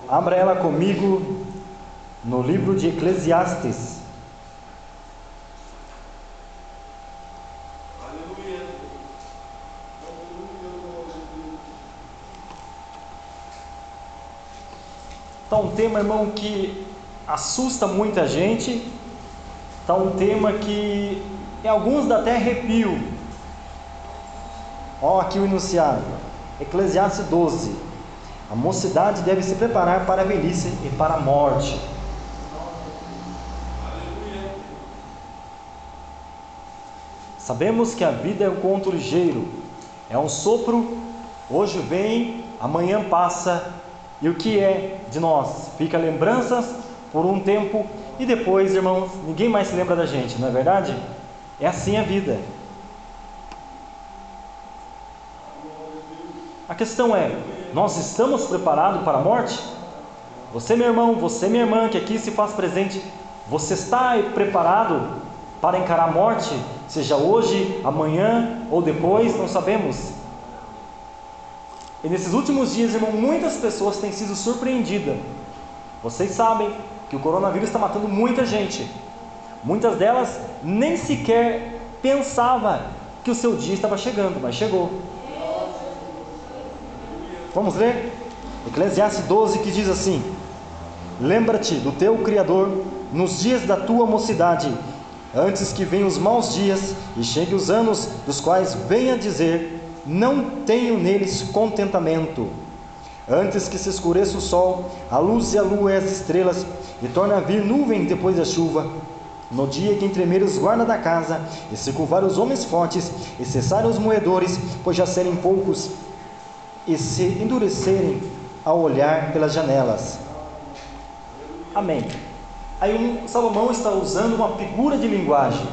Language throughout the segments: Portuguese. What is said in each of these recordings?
Abra ela comigo no livro de Eclesiastes. Está um tema, irmão, que assusta muita gente. Está um tema que em alguns dá até arrepio. Ó, aqui o enunciado, Eclesiastes 12. A mocidade deve se preparar para a velhice e para a morte. Sabemos que a vida é um conto ligeiro, é um sopro, hoje vem, amanhã passa, e o que é de nós? Fica lembranças por um tempo, e depois, irmãos, ninguém mais se lembra da gente, não é verdade? É assim a vida. A questão é, nós estamos preparados para a morte? Você, meu irmão, você, minha irmã, que aqui se faz presente, você está preparado para encarar a morte? Seja hoje, amanhã ou depois, não sabemos. E nesses últimos dias, irmão, muitas pessoas têm sido surpreendidas. Vocês sabem que o coronavírus está matando muita gente. Muitas delas nem sequer pensavam que o seu dia estava chegando, mas chegou. Vamos ler? Eclesiastes 12, que diz assim: lembra-te do teu Criador nos dias da tua mocidade, antes que venham os maus dias e cheguem os anos dos quais venha dizer: não tenho neles contentamento. Antes que se escureça o sol, a luz e a lua e as estrelas, e torne a vir nuvem depois da chuva, no dia que entremer os guardas da casa, e circunvar os homens fortes, e cessarem os moedores, pois já serem poucos, e se endurecerem ao olhar pelas janelas. Amém. Aí Salomão está usando uma figura de linguagem.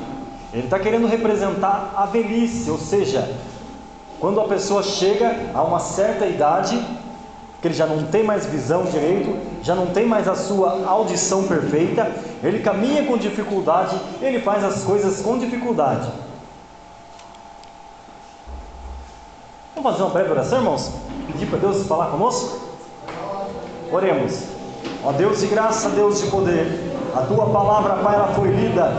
Ele está querendo representar a velhice, ou seja, quando a pessoa chega a uma certa idade, que ele já não tem mais visão direito, já não tem mais a sua audição perfeita, ele caminha com dificuldade, ele faz as coisas com dificuldade. Vamos fazer uma breve oração, irmãos? Pedir para Deus falar conosco? Oremos. Ó Deus de graça, Deus de poder, a Tua palavra, Pai, ela foi lida.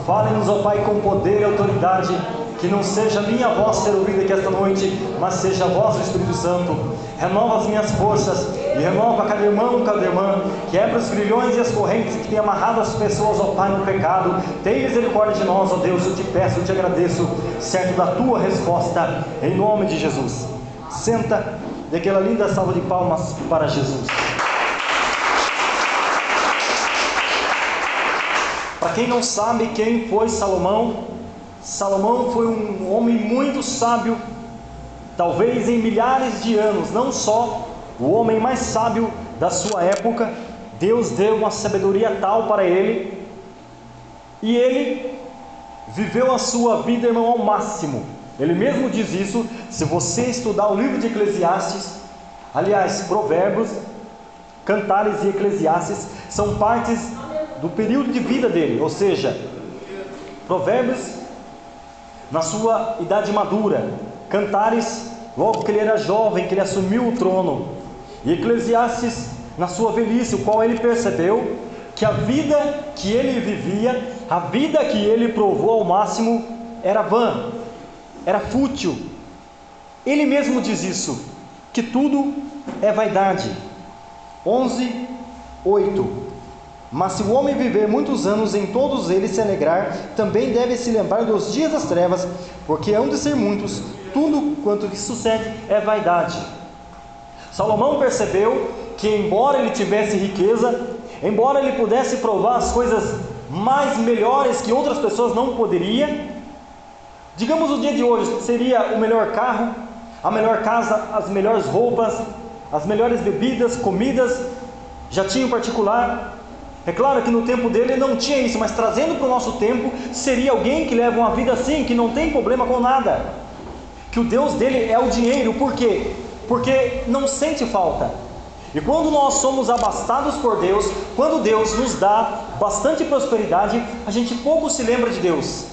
Fale-nos, ó Pai, com poder e autoridade, que não seja minha voz ser ouvida aqui esta noite, mas seja a voz do Espírito Santo. Renova as minhas forças e renova cada irmão, cada irmã, quebra os grilhões e as correntes que têm amarrado as pessoas, ó Pai, no pecado. Tem misericórdia de nós, ó Deus, eu te peço, eu te agradeço, certo da Tua resposta, em nome de Jesus. Senta, dê aquela linda salva de palmas para Jesus. Para quem não sabe quem foi Salomão, Salomão foi um homem muito sábio, talvez em milhares de anos, não só o homem mais sábio da sua época. Deus deu uma sabedoria tal para ele, e ele viveu a sua vida, irmão, ao máximo. Ele mesmo diz isso, se você estudar o livro de Eclesiastes, aliás, Provérbios, Cantares e Eclesiastes, são partes do período de vida dele, ou seja, Provérbios na sua idade madura, Cantares logo que ele era jovem, que ele assumiu o trono, e Eclesiastes na sua velhice, o qual ele percebeu que a vida que ele vivia, a vida que ele provou ao máximo, era vã, era fútil. Ele mesmo diz isso, que tudo é vaidade. 11:8. Mas se o homem viver muitos anos, em todos eles se alegrar, também deve se lembrar dos dias das trevas, porque hão de ser muitos, tudo quanto que sucede é vaidade. Salomão percebeu que, embora ele tivesse riqueza, embora ele pudesse provar as coisas mais melhores que outras pessoas não poderiam, digamos o dia de hoje, seria o melhor carro, a melhor casa, as melhores roupas, as melhores bebidas, comidas, jatinho particular. É claro que no tempo dele não tinha isso, mas trazendo para o nosso tempo, seria alguém que leva uma vida assim, que não tem problema com nada, que o Deus dele é o dinheiro. Por quê? Porque não sente falta. E quando nós somos abastados por Deus, quando Deus nos dá bastante prosperidade, a gente pouco se lembra de Deus,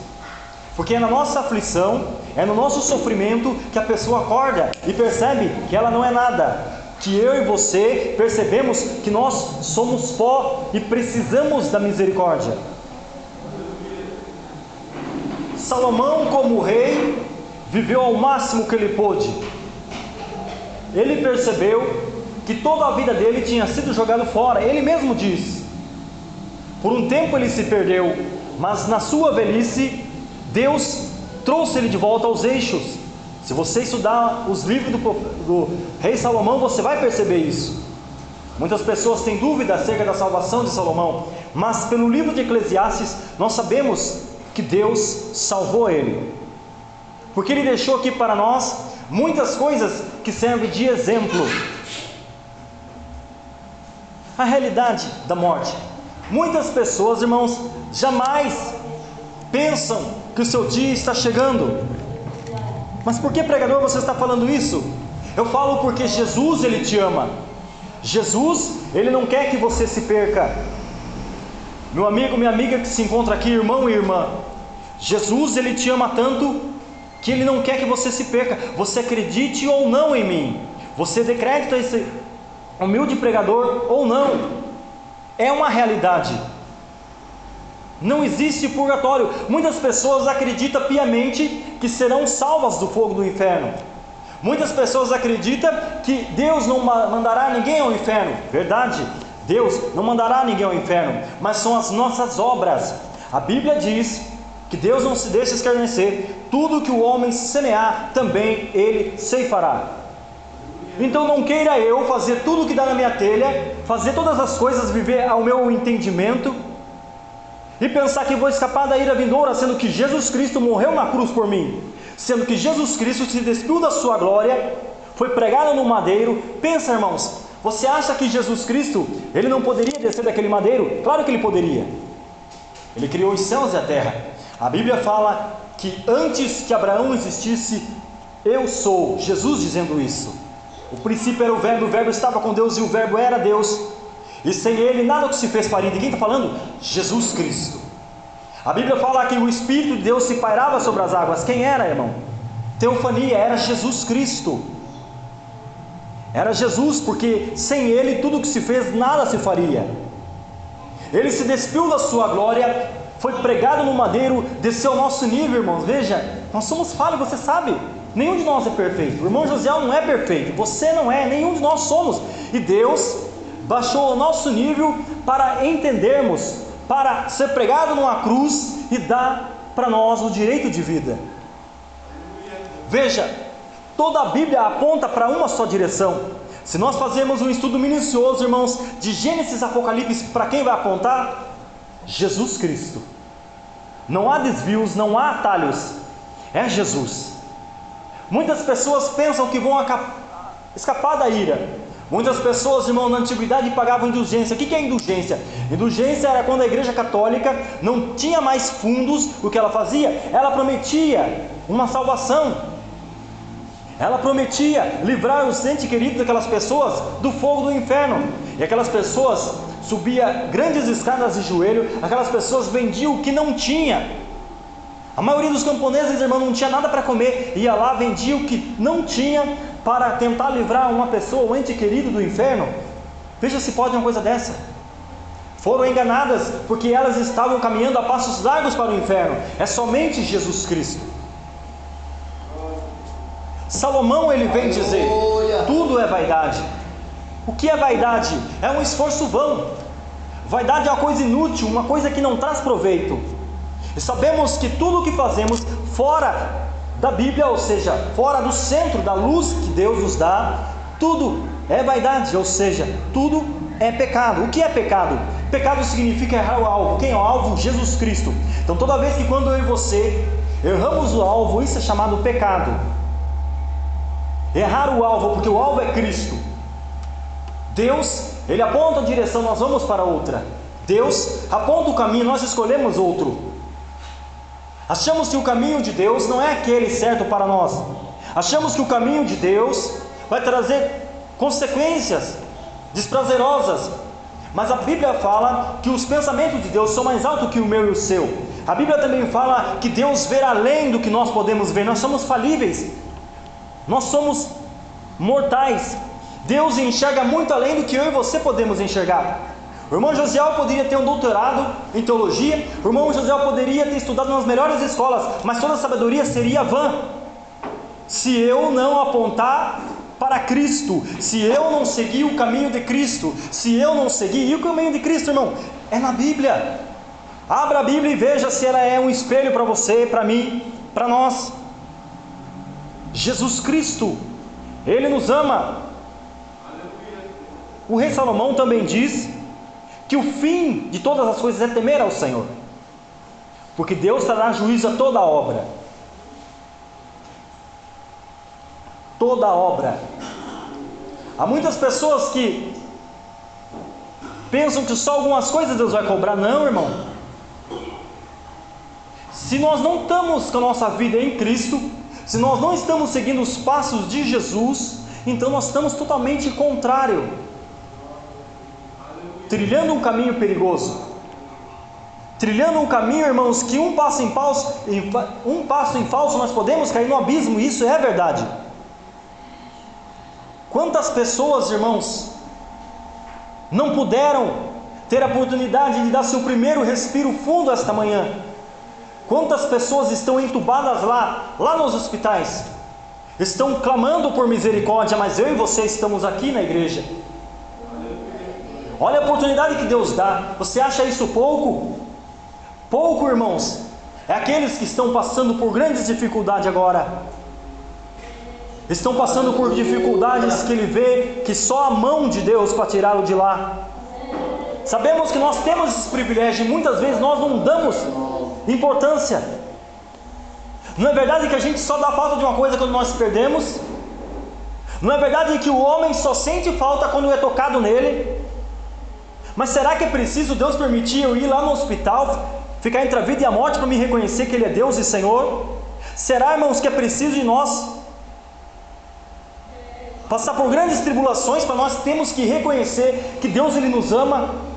porque é na nossa aflição, é no nosso sofrimento que a pessoa acorda e percebe que ela não é nada. que eu e você percebemos que nós somos pó e precisamos da misericórdia. Salomão, como rei, viveu ao máximo que ele pôde. Ele percebeu que toda a vida dele tinha sido jogada fora. Ele mesmo diz: por um tempo ele se perdeu, mas na sua velhice Deus trouxe ele de volta aos eixos. Se você estudar os livros do rei Salomão, você vai perceber isso. Muitas pessoas têm dúvida acerca da salvação de Salomão, mas pelo livro de Eclesiastes nós sabemos que Deus salvou ele, porque ele deixou aqui para nós muitas coisas que servem de exemplo. A realidade da morte. Muitas pessoas, irmãos, jamais pensam que o seu dia está chegando. Mas por que, pregador, você está falando isso? Eu falo porque Jesus, Ele te ama. Jesus, Ele não quer que você se perca. Meu amigo, minha amiga que se encontra aqui, irmão e irmã, Jesus, Ele te ama tanto que Ele não quer que você se perca. Você acredite ou não em mim, você dê crédito a esse humilde pregador ou não, é uma realidade. Não existe purgatório. Muitas pessoas acreditam piamente que serão salvas do fogo do inferno. Muitas pessoas acreditam que Deus não mandará ninguém ao inferno. Verdade, Deus não mandará ninguém ao inferno, mas são as nossas obras. A Bíblia diz que Deus não se deixa escarnecer. Tudo que o homem semear, também ele ceifará. Então não queira eu fazer tudo o que dá na minha telha, fazer todas as coisas, viver ao meu entendimento, e pensar que vou escapar da ira vindoura, sendo que Jesus Cristo morreu na cruz por mim, sendo que Jesus Cristo se despiu da sua glória, foi pregado no madeiro. Pensa, irmãos, você acha que Jesus Cristo, Ele não poderia descer daquele madeiro? Claro que Ele poderia. Ele criou os céus e a terra. A Bíblia fala que antes que Abraão existisse, eu sou, Jesus dizendo isso. O princípio era o verbo estava com Deus e o verbo era Deus. E sem Ele nada que se fez faria. De quem está falando? Jesus Cristo. A Bíblia fala que o Espírito de Deus se pairava sobre as águas. Quem era, irmão? Teofania, era Jesus Cristo. Era Jesus, porque sem Ele tudo que se fez, nada se faria. Ele se despiu da sua glória, foi pregado no madeiro, desceu ao nosso nível, irmãos. Veja, nós somos falhos, você sabe. Nenhum de nós é perfeito. O irmão Josiel não é perfeito, você não é, nenhum de nós somos. E Deus baixou ao nosso nível para entendermos, para ser pregado numa cruz e dar para nós o direito de vida. Veja, toda a Bíblia aponta para uma só direção. Se nós fazermos um estudo minucioso, irmãos, de Gênesis a Apocalipse, para quem vai apontar? Jesus Cristo. Não há desvios, não há atalhos, é Jesus. Muitas pessoas pensam que vão escapar da ira. Muitas pessoas, irmão, na antiguidade pagavam indulgência. O que é indulgência? Indulgência era quando a igreja católica não tinha mais fundos. O que ela fazia? Ela prometia uma salvação. Ela prometia livrar os entes queridos daquelas pessoas do fogo do inferno. E aquelas pessoas subiam grandes escadas de joelho. Aquelas pessoas vendiam o que não tinha. A maioria dos camponeses, irmão, não tinha nada para comer. Ia lá, vendia o que não tinha para tentar livrar uma pessoa, um ente querido, do inferno. Veja se pode uma coisa dessa. Foram enganadas porque elas estavam caminhando a passos largos para o inferno. É somente Jesus Cristo. Salomão, ele vem dizer: tudo é vaidade. O que é vaidade? É um esforço vão. Vaidade é uma coisa inútil, uma coisa que não traz proveito. E sabemos que tudo o que fazemos fora da Bíblia, ou seja, fora do centro da luz que Deus nos dá, tudo é vaidade, ou seja, tudo é pecado. O que é pecado? Pecado significa errar o alvo. Quem é o alvo? Jesus Cristo. Então toda vez que quando eu e você erramos o alvo, isso é chamado pecado. Errar o alvo, porque o alvo é Cristo. Deus, Ele aponta a direção, nós vamos para outra. Deus aponta o caminho, nós escolhemos outro. Achamos que o caminho de Deus não é aquele certo para nós. Achamos que o caminho de Deus vai trazer consequências desprazerosas. Mas a Bíblia fala que os pensamentos de Deus são mais altos que o meu e o seu. A Bíblia também fala que Deus vê além do que nós podemos ver. Nós somos falíveis. Nós somos mortais. Deus enxerga muito além do que eu e você podemos enxergar. O irmão Josiel poderia ter um doutorado em teologia, o irmão Josiel poderia ter estudado nas melhores escolas, mas toda a sabedoria seria vã se eu não apontar para Cristo, se eu não seguir o caminho de Cristo, se eu não seguir. E o caminho de Cristo, irmão, é na Bíblia. Abra a Bíblia e veja se ela é um espelho para você, para mim, para nós. Jesus Cristo, Ele nos ama. O rei Salomão também diz que o fim de todas as coisas é temer ao Senhor, porque Deus trará juízo a toda obra. Toda obra. Há muitas pessoas que pensam que só algumas coisas Deus vai cobrar. Não, irmão. Se nós não estamos com a nossa vida em Cristo, se nós não estamos seguindo os passos de Jesus, então nós estamos totalmente contrário, trilhando um caminho perigoso, trilhando um caminho, irmãos, que um passo em falso nós podemos cair no abismo. Isso é verdade. Quantas pessoas, irmãos, não puderam ter a oportunidade de dar seu primeiro respiro fundo esta manhã? Quantas pessoas estão entubadas lá nos hospitais, estão clamando por misericórdia, mas eu e você estamos aqui na igreja. Olha a oportunidade que Deus dá. Você acha isso pouco? Pouco, irmãos, é aqueles que estão passando por grandes dificuldades agora, estão passando por dificuldades que ele vê que só a mão de Deus para tirá-lo de lá. Sabemos que nós temos esse privilégio e muitas vezes nós não damos importância. Não é verdade que a gente só dá falta de uma coisa quando nós perdemos? Não é verdade que o homem só sente falta quando é tocado nele? Mas será que é preciso Deus permitir eu ir lá no hospital, ficar entre a vida e a morte para me reconhecer que Ele é Deus e Senhor? Será, irmãos, que é preciso de nós passar por grandes tribulações para nós termos que reconhecer que Deus Ele nos ama?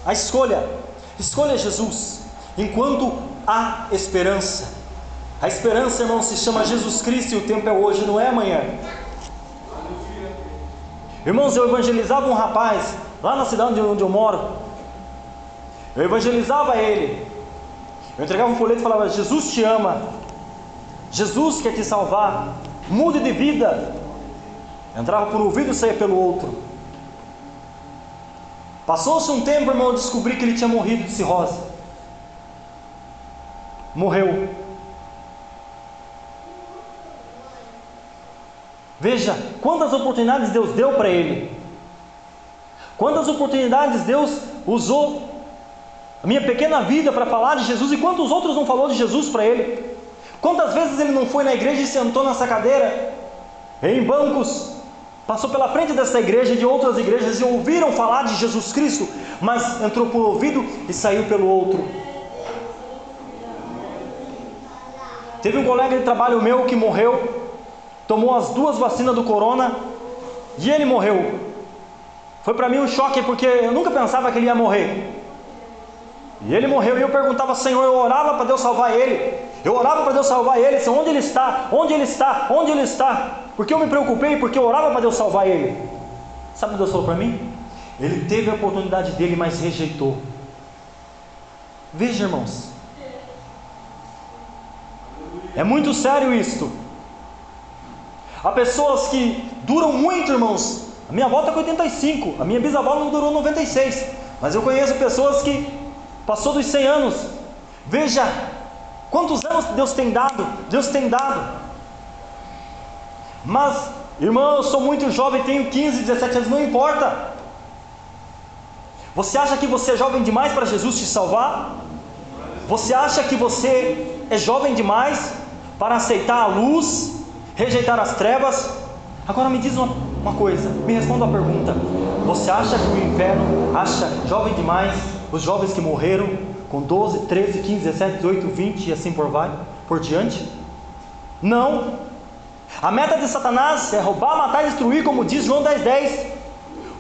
A escolha Jesus, enquanto há esperança. A esperança, irmão, se chama Jesus Cristo e o tempo é hoje, não é amanhã. Irmãos, eu evangelizava um rapaz lá na cidade onde eu moro. Eu evangelizava ele. Eu entregava um folheto e falava: Jesus te ama, Jesus quer te salvar, mude de vida. Entrava por um ouvido e saía pelo outro. Passou-se um tempo, irmão, eu descobri que ele tinha morrido de cirrose. Morreu. Veja quantas oportunidades Deus deu para ele, quantas oportunidades Deus usou a minha pequena vida para falar de Jesus, e quantos outros não falou de Jesus para ele. Quantas vezes ele não foi na igreja e sentou nessa cadeira, em bancos, passou pela frente dessa igreja e de outras igrejas e ouviram falar de Jesus Cristo, mas entrou por um ouvido e saiu pelo outro. Teve um colega de trabalho meu que morreu, tomou as 2 vacinas do corona e ele morreu. Foi para mim um choque, porque eu nunca pensava que ele ia morrer. E ele morreu e eu perguntava: Senhor, eu orava para Deus salvar ele. Eu orava para Deus salvar ele. Senhor, onde ele está? Onde ele está? Onde ele está? Porque eu me preocupei, porque eu orava para Deus salvar ele. Sabe o que Deus falou para mim? Ele teve a oportunidade dele, mas rejeitou. Veja, irmãos, é muito sério isto. Há pessoas que duram muito, irmãos. A minha avó está com 85, a minha bisavó não durou 96, mas eu conheço pessoas que passou dos 100 anos. Veja quantos anos Deus tem dado. Deus tem dado. Mas, irmão, eu sou muito jovem, tenho 15, 17 anos, não importa. Você acha que você é jovem demais para Jesus te salvar? Você acha que você é jovem demais para aceitar a luz, rejeitar as trevas? Agora me diz uma coisa, me responda a pergunta: você acha que o inferno acha jovem demais os jovens que morreram com 12, 13, 15, 17, 18, 20 e assim por diante? Não. A meta de Satanás é roubar, matar e destruir, como diz João 10:10.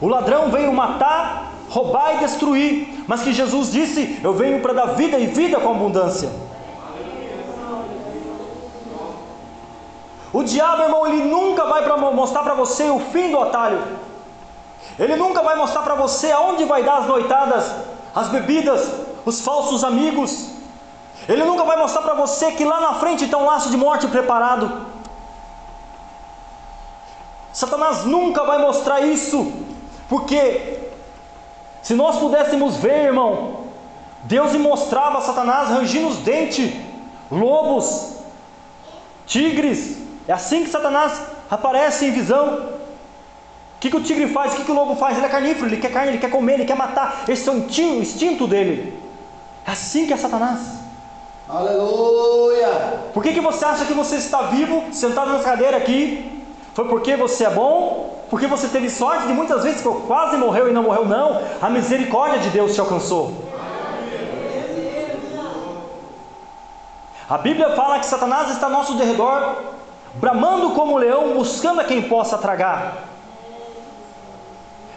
O ladrão veio matar, roubar e destruir, mas que Jesus disse: eu venho para dar vida e vida com abundância. O diabo, irmão, ele nunca vai mostrar para você o fim do atalho. Ele nunca vai mostrar para você aonde vai dar as noitadas, as bebidas, os falsos amigos. Ele nunca vai mostrar para você que lá na frente está um laço de morte preparado. Satanás nunca vai mostrar isso, porque se nós pudéssemos ver, irmão, Deus lhe mostrava a Satanás rangindo os dentes, lobos, tigres. É assim que Satanás aparece em visão. O que o tigre faz? O que o lobo faz? Ele é carnívoro, ele quer carne, ele quer comer, ele quer matar. Esse é o instinto dele. É assim que é Satanás. Aleluia! Por que você acha que você está vivo, sentado nessa cadeira aqui? Foi porque você é bom? Porque você teve sorte de muitas vezes que quase morreu e não morreu? Não. A misericórdia de Deus te alcançou. A Bíblia fala que Satanás está ao nosso derredor, bramando como um leão, buscando a quem possa tragar.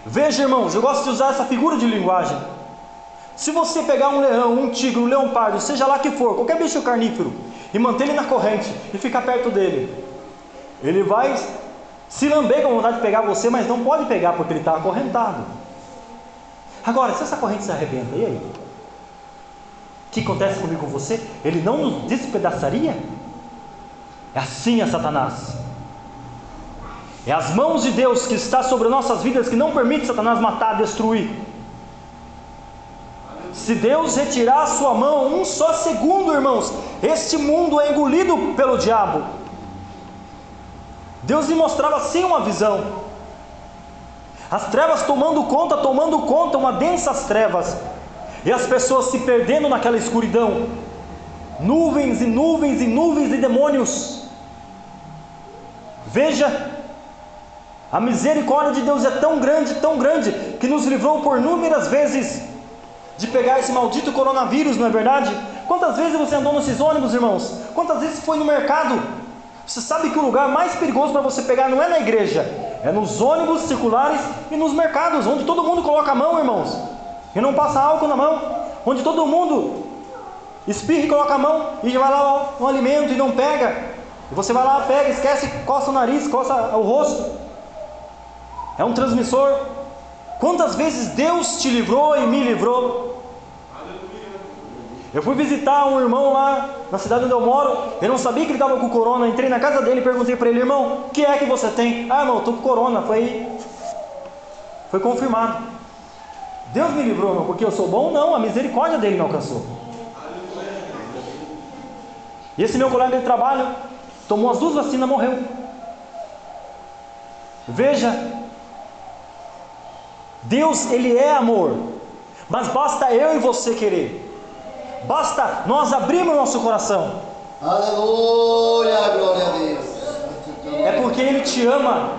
Veja, irmãos, eu gosto de usar essa figura de linguagem. Se você pegar um leão, um tigre, um leão pardo, seja lá que for, qualquer bicho carnífero, e manter ele na corrente e ficar perto dele, ele vai se lamber com vontade de pegar você, mas não pode pegar porque ele está acorrentado. Agora, se essa corrente se arrebenta, e aí? O que acontece comigo, com você? Ele não nos despedaçaria? É assim a Satanás. É as mãos de Deus que está sobre nossas vidas que não permite Satanás matar, destruir. Se Deus retirar a sua mão um só segundo, irmãos, este mundo é engolido pelo diabo. Deus lhe mostrava assim uma visão. As trevas tomando conta, uma densas trevas. E as pessoas se perdendo naquela escuridão. Nuvens e nuvens e nuvens de demônios. Veja, a misericórdia de Deus é tão grande, que nos livrou por inúmeras vezes de pegar esse maldito coronavírus, não é verdade? Quantas vezes você andou nesses ônibus, irmãos? Quantas vezes foi no mercado? Você sabe que o lugar mais perigoso para você pegar não é na igreja, é nos ônibus circulares e nos mercados, onde todo mundo coloca a mão, irmãos, e não passa álcool na mão, onde todo mundo espirra e coloca a mão, e vai lá no alimento e não pega, e você vai lá, pega, esquece, coça o nariz, coça o rosto, é um transmissor. Quantas vezes Deus te livrou e me livrou? Eu fui visitar um irmão lá na cidade onde eu moro. Eu não sabia que ele estava com corona. Entrei na casa dele e perguntei para ele: irmão, o que é que você tem? Ah, irmão, eu estou com corona. Foi confirmado. Deus me livrou, irmão, porque eu sou bom? Não, a misericórdia dele me alcançou. E esse meu colega de trabalho tomou as 2 vacinas e morreu. Veja, Deus, Ele é amor, mas basta eu e você querer, basta nós abrirmos nosso coração. Aleluia, glória a Deus. É porque Ele te ama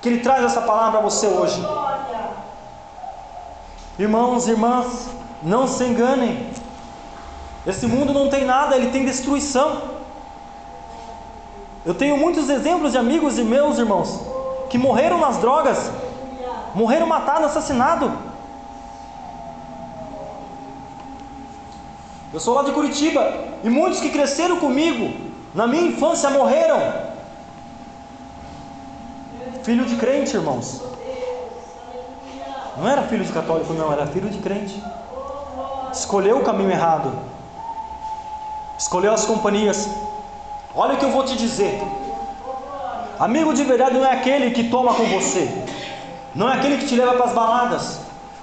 que Ele traz essa palavra para você hoje. Irmãos e irmãs, não se enganem, esse mundo não tem nada, ele tem destruição. Eu tenho muitos exemplos de amigos e meus irmãos que morreram nas drogas, morreram matados, assassinados. Eu sou lá de Curitiba, e muitos que cresceram comigo na minha infância morreram. Filho de crente, irmãos. Não era filho de católico, não, era filho de crente. Escolheu o caminho errado, escolheu as companhias. Olha o que eu vou te dizer: amigo de verdade não é aquele que toma com você, não é aquele que te leva para as baladas,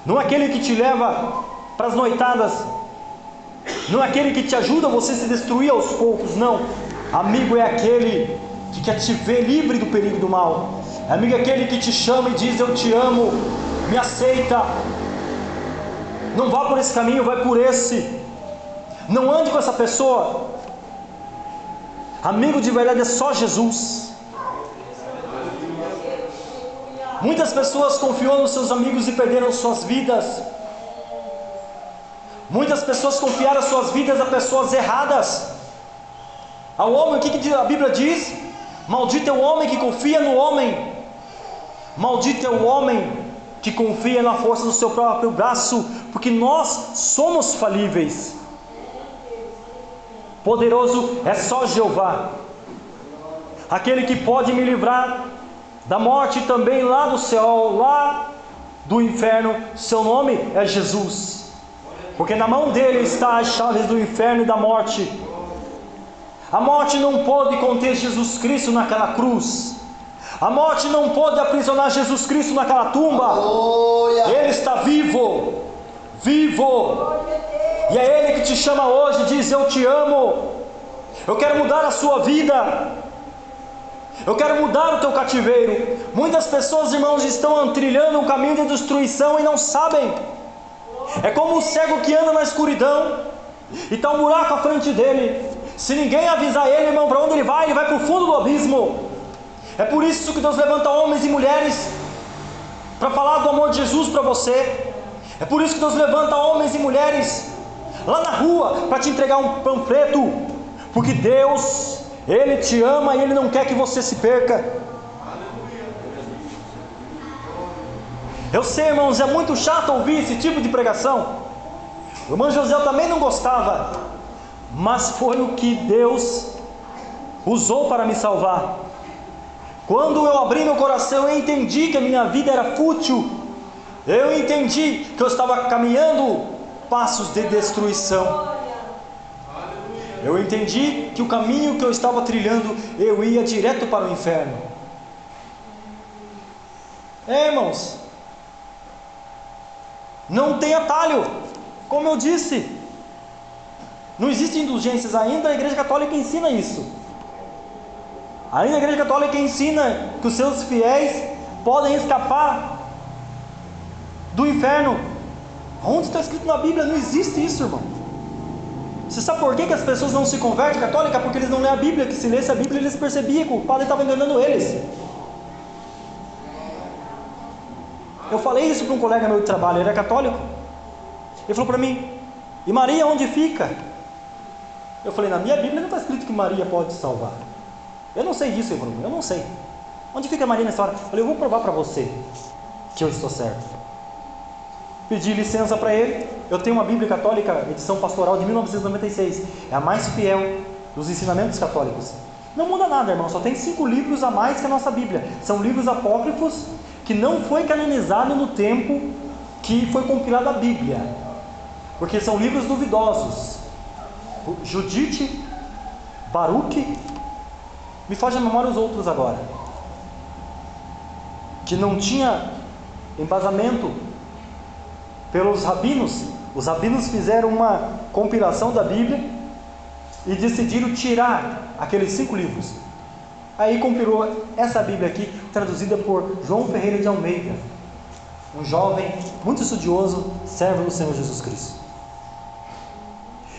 não é aquele que te leva para as noitadas, não é aquele que te ajuda a você se destruir aos poucos, não. Amigo é aquele que quer te ver livre do perigo do mal. Amigo é aquele que te chama e diz: eu te amo, me aceita, não vá por esse caminho, vai por esse, não ande com essa pessoa. Amigo de verdade é só Jesus. Muitas pessoas confiam nos seus amigos e perderam suas vidas. Muitas pessoas confiaram suas vidas a pessoas erradas. Ao homem, o que a Bíblia diz? Maldito é o homem que confia no homem. Maldito é o homem que confia na força do seu próprio braço, porque nós somos falíveis. Poderoso é só Jeová. aquele que pode me livrar da morte também lá do céu, lá do inferno, seu nome é Jesus, porque na mão dele está as chaves do inferno e da morte. A morte não pôde conter Jesus Cristo naquela cruz, a morte não pôde aprisionar Jesus Cristo naquela tumba. Aleluia. Ele está vivo, vivo, e é Ele que te chama hoje, diz: eu te amo, eu quero mudar a sua vida, eu quero mudar o teu cativeiro. Muitas pessoas, irmãos, estão trilhando um caminho de destruição e não sabem. É como um cego que anda na escuridão e está um buraco à frente dele. Se ninguém avisar ele, irmão, para onde ele vai para o fundo do abismo. É por isso que Deus levanta homens e mulheres para falar do amor de Jesus para você. É por isso que Deus levanta homens e mulheres lá na rua para te entregar um panfleto, porque Deus, Ele te ama e Ele não quer que você se perca. Eu sei, irmãos, é muito chato ouvir esse tipo de pregação. O irmão José também não gostava, mas foi o que Deus usou para me salvar. Quando eu abri meu coração, eu entendi que a minha vida era fútil. Eu entendi que eu estava caminhando passos de destruição. Eu entendi que o caminho que eu estava trilhando, eu ia direto para o inferno. Irmãos, não tem atalho, como eu disse. Não existem indulgências ainda, a Igreja Católica ensina isso. Ainda a Igreja Católica ensina que os seus fiéis podem escapar do inferno. Onde está escrito na Bíblia? Não existe isso, irmão. Você sabe por que as pessoas não se convertem à católica? Porque eles não lêem a Bíblia, que se lesse a Bíblia eles percebiam que o padre estava enganando eles. Eu falei isso para um colega meu de trabalho, ele era católico. Ele falou para mim: e Maria onde fica? Eu falei: na minha Bíblia não está escrito que Maria pode salvar. Eu não sei disso, Bruno, eu não sei. Onde fica Maria nessa hora? Eu falei: eu vou provar para você que eu estou certo. Pedi licença para ele. Eu tenho uma Bíblia Católica, edição pastoral de 1996. É a mais fiel dos ensinamentos católicos. Não muda nada, irmão, só tem 5 livros a mais que a nossa Bíblia. São livros apócrifos que não foi canonizado no tempo que foi compilada a Bíblia, porque são livros duvidosos. Judite, Baruque, me foge a memória os outros agora, que não tinha embasamento pelos rabinos. Os rabinos fizeram uma compilação da Bíblia e decidiram tirar aqueles 5 livros. Aí compilou essa Bíblia aqui, traduzida por João Ferreira de Almeida, um jovem muito estudioso, servo do Senhor Jesus Cristo.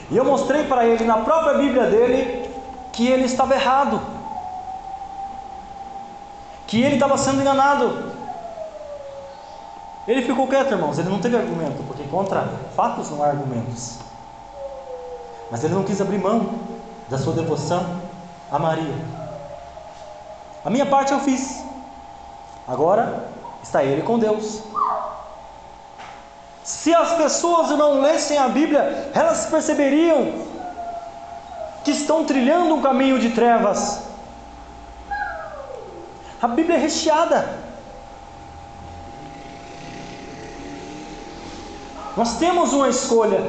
E eu mostrei para ele na própria Bíblia dele que ele estava errado, que ele estava sendo enganado. Ele ficou quieto, irmãos, ele não teve argumento, porque contra fatos não há argumentos. Mas ele não quis abrir mão da sua devoção a Maria. A minha parte eu fiz. Agora está ele com Deus. Se as pessoas não lessem a Bíblia, elas perceberiam que estão trilhando um caminho de trevas. A Bíblia é recheada. Nós temos uma escolha.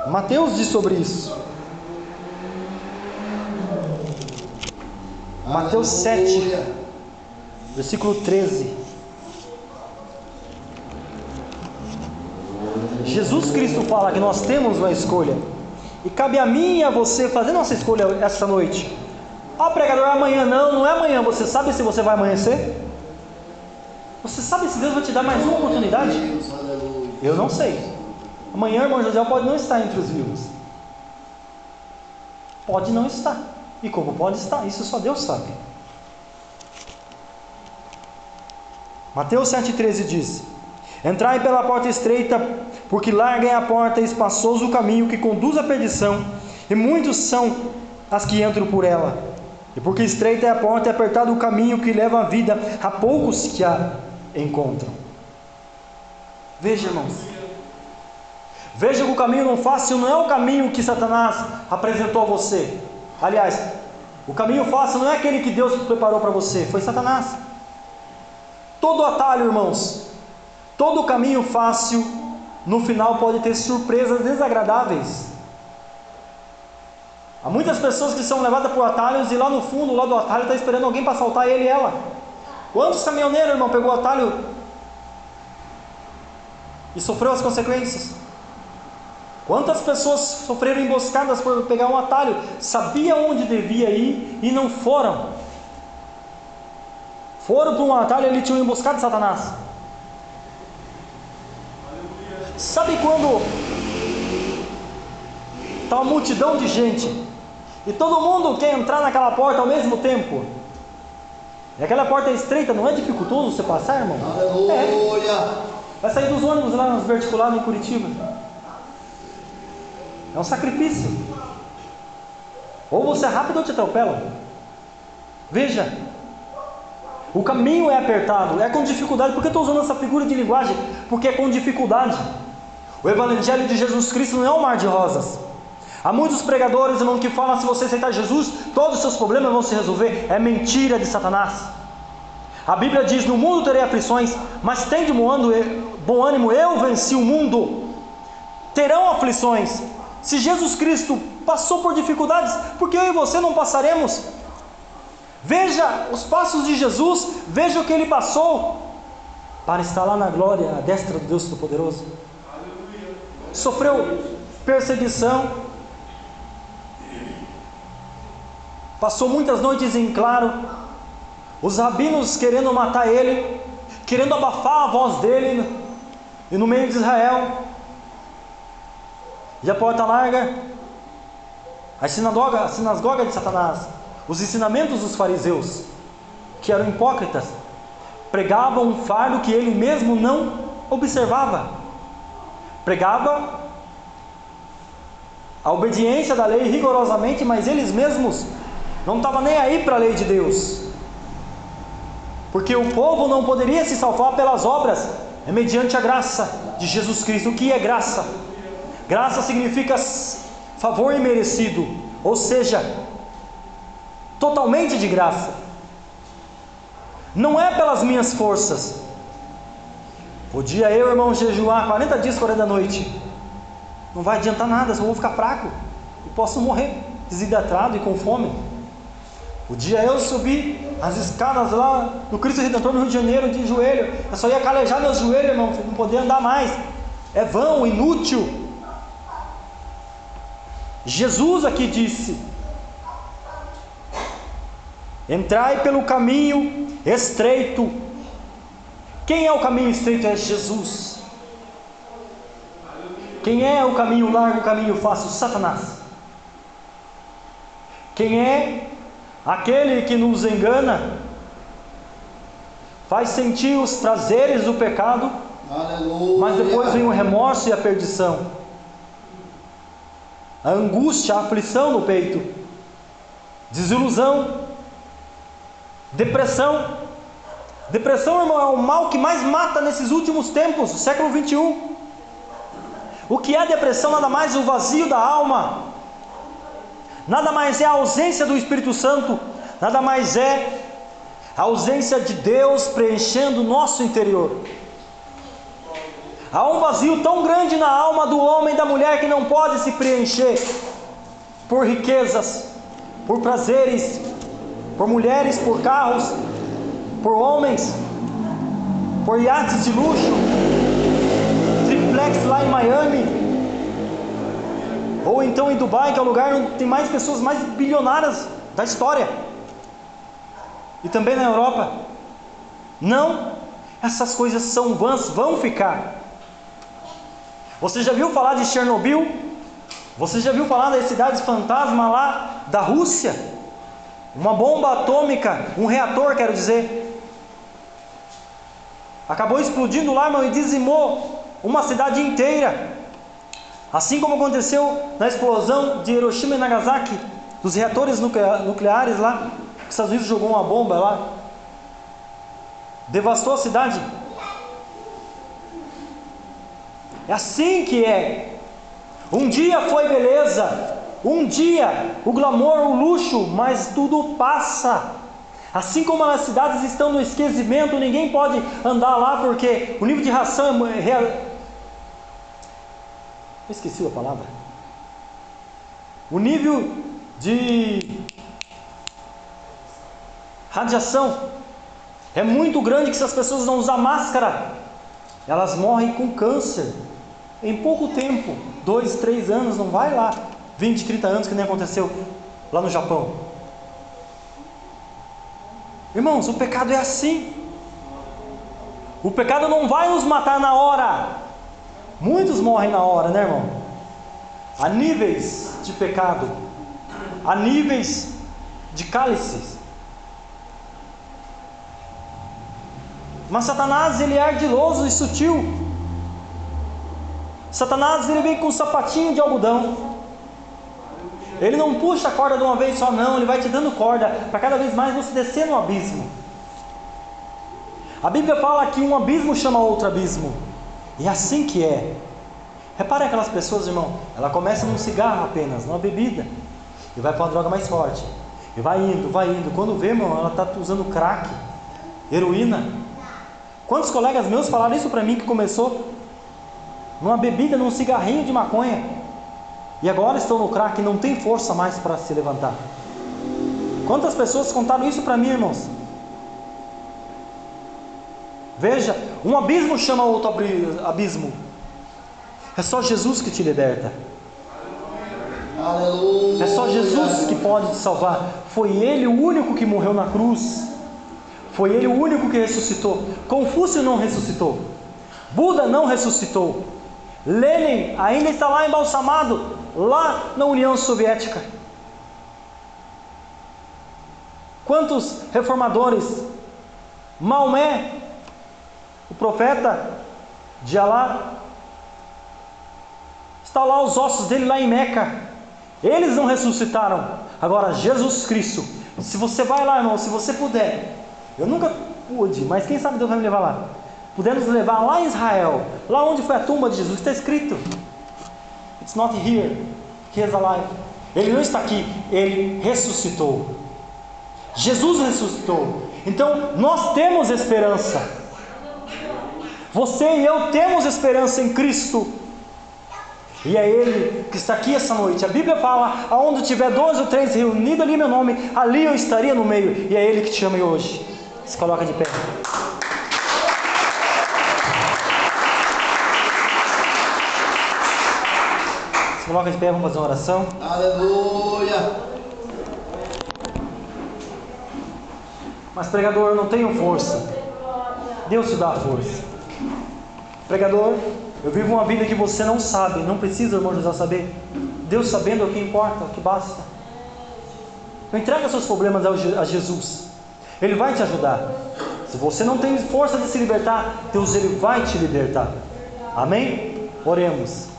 Mateus diz sobre isso. Mateus 7, versículo 13. Jesus Cristo fala que nós temos uma escolha, e cabe a mim e a você fazer nossa escolha essa noite. Ah, pregador, amanhã não é amanhã. Você sabe se você vai amanhecer? Você sabe se Deus vai te dar mais uma oportunidade? Eu não sei. Amanhã o irmão José pode não estar entre os vivos. Pode não estar. E como pode estar? Isso só Deus sabe. Mateus 7,13 diz: entrai pela porta estreita, porque larga é a porta e espaçoso o caminho que conduz à perdição, e muitos são as que entram por ela. E porque estreita é a porta e apertado o caminho que leva à vida, há poucos que a encontram. Veja, irmãos, veja que o caminho não fácil não é o caminho que Satanás apresentou a você. Aliás, o caminho fácil não é aquele que Deus preparou para você, foi Satanás. Todo atalho, irmãos, todo caminho fácil, no final pode ter surpresas desagradáveis. Há muitas pessoas que são levadas por atalhos e lá no fundo, lá do atalho, está esperando alguém para assaltar ele e ela. Quantos caminhoneiros, irmão, pegou o atalho e sofreu as consequências? Quantas pessoas sofreram emboscadas por pegar um atalho, sabia onde devia ir e não foram? Foram para um atalho e ele tinha emboscado Satanás. Sabe quando está uma multidão de gente e todo mundo quer entrar naquela porta ao mesmo tempo? E aquela porta é estreita, não é dificultoso você passar, irmão? Aleluia! Vai sair dos ônibus lá nos verticulados em Curitiba. É um sacrifício. Ou você é rápido ou te atropelam. Veja, o caminho é apertado, é com dificuldade. Por que eu estou usando essa figura de linguagem? Porque é com dificuldade. O Evangelho de Jesus Cristo não é um mar de rosas. Há muitos pregadores, irmão, que falam: se você aceitar Jesus, todos os seus problemas vão se resolver. É mentira de Satanás. A Bíblia diz: no mundo terei aflições, mas tende bom ânimo, eu venci o mundo. Terão aflições. Se Jesus Cristo passou por dificuldades, por que eu e você não passaremos? Veja os passos de Jesus, veja o que ele passou para estar lá na glória, à destra do Deus Todo-Poderoso. Sofreu perseguição, passou muitas noites em claro, os rabinos querendo matar ele, querendo abafar a voz dele, e no meio de Israel, e a porta larga, a sinagoga de Satanás, os ensinamentos dos fariseus, que eram hipócritas, pregavam um fardo que ele mesmo não observava. Pregava a obediência da lei rigorosamente, mas eles mesmos não estavam nem aí para a lei de Deus, porque o povo não poderia se salvar pelas obras, é mediante a graça de Jesus Cristo. O que é graça? Graça significa favor imerecido, ou seja, totalmente de graça. Não é pelas minhas forças. Podia eu, irmão, jejuar 40 dias, 40 noites, não vai adiantar nada, eu vou ficar fraco e posso morrer desidratado e com fome. Podia eu subir as escadas lá do Cristo Redentor no Rio de Janeiro de joelho, eu só ia calejar meus joelhos, irmão, não poder andar mais. É vão, inútil. Jesus aqui disse: entrai pelo caminho estreito. Quem é o caminho estreito? É Jesus. Quem é o caminho largo, o caminho fácil? Satanás. Quem é aquele que nos engana, faz sentir os prazeres do pecado, Aleluia. mas depois vem o remorso e a perdição, a angústia, a aflição no peito, desilusão, depressão. Depressão, irmão, é o mal que mais mata nesses últimos tempos, século 21. O que é depressão? Nada mais o vazio da alma, nada mais é a ausência do Espírito Santo, nada mais é a ausência de Deus preenchendo o nosso interior. Há um vazio tão grande na alma do homem e da mulher que não pode se preencher por riquezas, por prazeres, por mulheres, por carros, por homens, por iates de luxo, triplex lá em Miami, ou então em Dubai, que é o lugar onde tem mais pessoas mais bilionárias da história, e também na Europa. Não, essas coisas são vãs, vão ficar. Você já viu falar de Chernobyl? Você já viu falar das cidades fantasma lá da Rússia? Uma bomba atômica, um reator, quero dizer, acabou explodindo lá, irmão, e dizimou uma cidade inteira. Assim como aconteceu na explosão de Hiroshima e Nagasaki, dos reatores nucleares lá, os Estados Unidos jogou uma bomba lá, devastou a cidade. É assim que é. Um dia foi beleza, um dia, o glamour, o luxo, mas tudo passa. Assim como as cidades estão no esquecimento, ninguém pode andar lá eu esqueci a palavra. O nível de radiação é muito grande que se as pessoas não usar máscara, elas morrem com câncer em pouco tempo, 2, 3 anos, não vai lá 20, 30 anos que nem aconteceu lá no Japão. Irmãos, o pecado é assim. O pecado não vai nos matar na hora. Muitos morrem na hora, né, irmão? Há níveis de pecado, há níveis de cálices. Mas Satanás, ele é ardiloso e sutil. Satanás, ele vem com um sapatinho de algodão. Ele não puxa a corda de uma vez só, não. Ele vai te dando corda para cada vez mais você descer no abismo. A Bíblia fala que um abismo chama outro abismo. E é assim que é. Repare aquelas pessoas, irmão. Ela começa num cigarro apenas, numa bebida, e vai para uma droga mais forte. E vai indo, vai indo. Quando vê, irmão, ela está usando crack, heroína. Quantos colegas meus falaram isso para mim, que começou numa bebida, num cigarrinho de maconha, e agora estão no crack e não tem força mais para se levantar. Quantas pessoas contaram isso para mim, irmãos? Veja, um abismo chama outro abismo. É só Jesus que te liberta. Aleluia. É só Jesus que pode te salvar. Foi Ele o único que morreu na cruz. Foi Ele o único que ressuscitou. Confúcio não ressuscitou. Buda não ressuscitou. Lenin ainda está lá embalsamado, lá na União Soviética. Quantos reformadores? Maomé, o profeta de Alá, está lá os ossos dele lá em Meca. Eles não ressuscitaram. Agora Jesus Cristo, se você vai lá, irmão, se você puder, eu nunca pude, mas quem sabe Deus vai me levar lá. Podemos levar lá em Israel, lá onde foi a tumba de Jesus, está escrito: It's not here, he is alive. Ele não está aqui, ele ressuscitou. Jesus ressuscitou. Então nós temos esperança. Você e eu temos esperança em Cristo. E é Ele que está aqui essa noite. A Bíblia fala: aonde tiver 2 ou 3 reunidos ali em meu nome, ali eu estaria no meio. E é Ele que te chama hoje. Se coloca de pé. Se coloca de pé, vamos fazer uma oração. Aleluia. Mas pregador, eu não tenho força. Deus te dá a força. Pregador, eu vivo uma vida que você não sabe. Não precisa, irmão José, saber. Deus sabendo é o que importa, é o que basta. Então entrega seus problemas a Jesus. Ele vai te ajudar. Se você não tem força de se libertar, Deus, Ele vai te libertar. Amém? Oremos.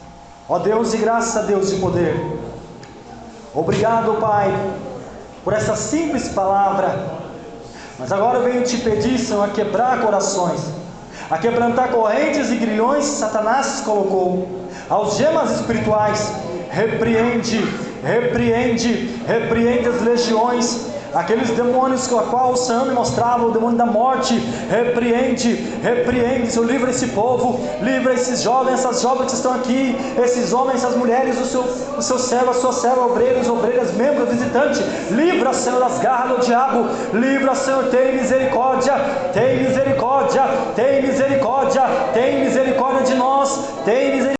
Ó Deus de graça, Deus de poder, obrigado, Pai, por essa simples palavra. Mas agora eu venho te pedir, Senhor, a quebrar corações, a quebrantar correntes e grilhões que Satanás colocou, algemas espirituais. Repreende as legiões, aqueles demônios com a qual o Senhor me mostrava, o demônio da morte. Repreende, Senhor, livra esse povo, livra esses jovens, essas jovens que estão aqui, esses homens, essas mulheres, o seu servo, a sua serva, obreiros, obreiras, membros, visitantes. Livra, Senhor, das garras do diabo. Livra, Senhor, tem misericórdia de nós, tem misericórdia.